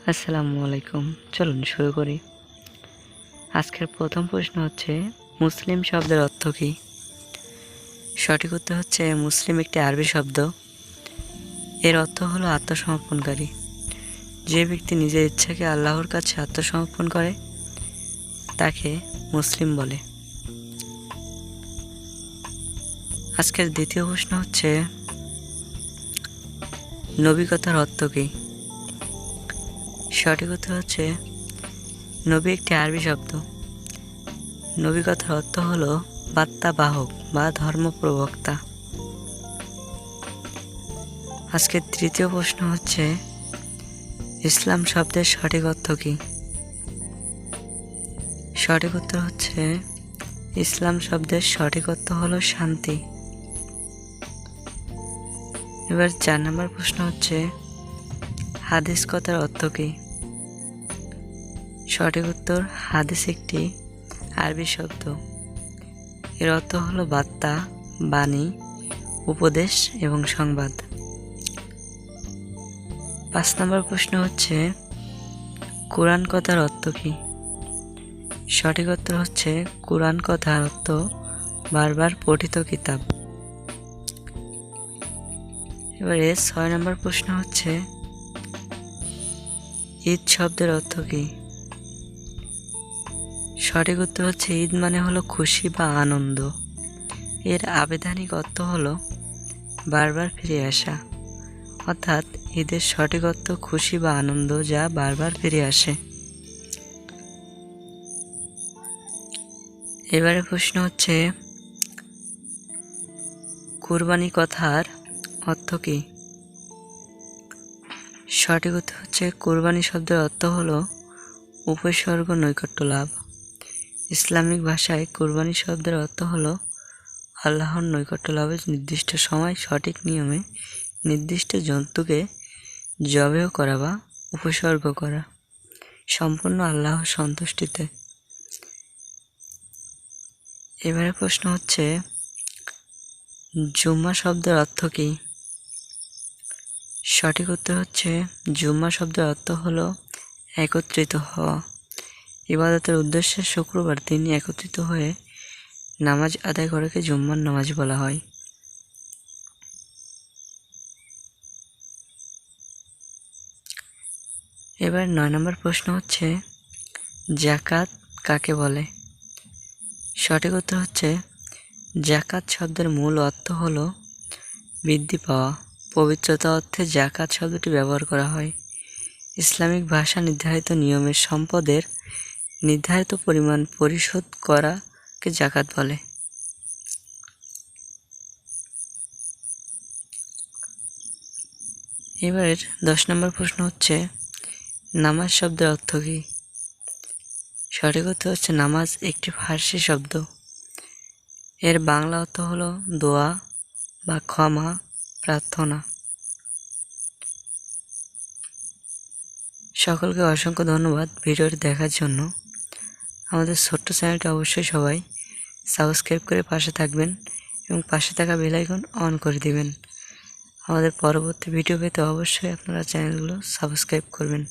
আসসালামু আলাইকুম। চলুন শুরু করি। আজকের প্রথম প্রশ্ন হচ্ছে, মুসলিম শব্দের অর্থ কী? সঠিক উত্তর হচ্ছে, মুসলিম একটি আরবি শব্দ। এর অর্থ হলো আত্মসমর্পণকারী। যে ব্যক্তি নিজের ইচ্ছাকে আল্লাহর কাছে আত্মসমর্পণ করে তাকে মুসলিম বলে। আজকের দ্বিতীয় প্রশ্ন হচ্ছে, নবী কথার অর্থ কী? সঠিক উত্তর হচ্ছে, নবী একটি আরবি শব্দ। নবী কথার অর্থ হলো বার্তা বাহক বা ধর্ম প্রবক্তা। আজকের তৃতীয় প্রশ্ন হচ্ছে, ইসলাম শব্দের সঠিক অর্থ কী? সঠিক উত্তর হচ্ছে, ইসলাম শব্দের সঠিক অর্থ হলো শান্তি। এবার 4 নম্বর প্রশ্ন হচ্ছে, হাদিস কথার অর্থ কী? সঠিক উত্তর, হাদিস একটি আরবি শব্দ। এর অর্থ হলো বার্তা, বাণী, উপদেশ এবং সংবাদ। 5 নম্বর প্রশ্ন হচ্ছে, কোরআন কথার অর্থ কী? সঠিক উত্তর হচ্ছে, কোরআন কথার অর্থ বারবার পঠিত কিতাব। এবারে 6 নম্বর প্রশ্ন হচ্ছে, ঈদ শব্দের অর্থ কী? সঠিক উত্তর হচ্ছে, ঈদ মানে হলো খুশি বা আনন্দ। এর আবিধানিক অর্থ হলো বারবার ফিরে আসা, অর্থাৎ ঈদের সঠিক অর্থ খুশি বা আনন্দ যা বারবার ফিরে আসে। এবারে প্রশ্ন হচ্ছে, কুরবানি কথার অর্থ কী? সঠিক উত্তর হচ্ছে, কুরবানি শব্দের অর্থ হলো উপসর্গ নৈকট্য লাভ। ইসলামিক ভাষায় কুরবানি শব্দের অর্থ হলো আল্লাহর নৈকট্য লাভের নির্দিষ্ট সময় সঠিক নিয়মে নির্দিষ্ট জন্তুকে জবেহ করা বা উপসর্গ করা, সম্পূর্ণ আল্লাহর সন্তুষ্টিতে। এবারে প্রশ্ন হচ্ছে, জুম্মা শব্দের অর্থ কী? সঠিক উত্তর হচ্ছে, জুম্মা শব্দের অর্থ হলো একত্রিত হওয়া। ইবাদতের উদ্দেশ্যে শুক্রবার দিন একত্রিত হয়ে নামাজ আদায় করাকে জুম্মার নামাজ বলা হয়। এবার 9 নম্বর প্রশ্ন হচ্ছে, যাকাত কাকে বলে? সঠিক উত্তর হচ্ছে, যাকাত শব্দের মূল অর্থ হলো বৃদ্ধি পাওয়া। পবিত্রতা অর্থে যাকাত শব্দটি ব্যবহার করা হয়। ইসলামিক ভাষা নির্ধারিত নিয়মের সম্পদের নির্ধারিত পরিমাণ পরিশোধ করাকে যাকাত বলে। এবারের 10 নম্বর প্রশ্ন হচ্ছে, নামাজ শব্দের অর্থ কী? সঠিক উত্তর হচ্ছে, নামাজ একটি ফার্সি শব্দ। এর বাংলা অর্থ হলো দোয়া বা ক্ষমা প্রার্থনা। সকলকে অসংখ্য ধন্যবাদ ভিডিওটি দেখার জন্য। আমাদের ছোট্ট চ্যানেলটি অবশ্যই সবাই সাবস্ক্রাইব করে পাশে থাকবেন এবং পাশে থাকা বেল আইকন অন করে দিবেন। আমাদের পরবর্তী ভিডিও পেতে অবশ্যই আপনারা চ্যানেলগুলো সাবস্ক্রাইব করবেন।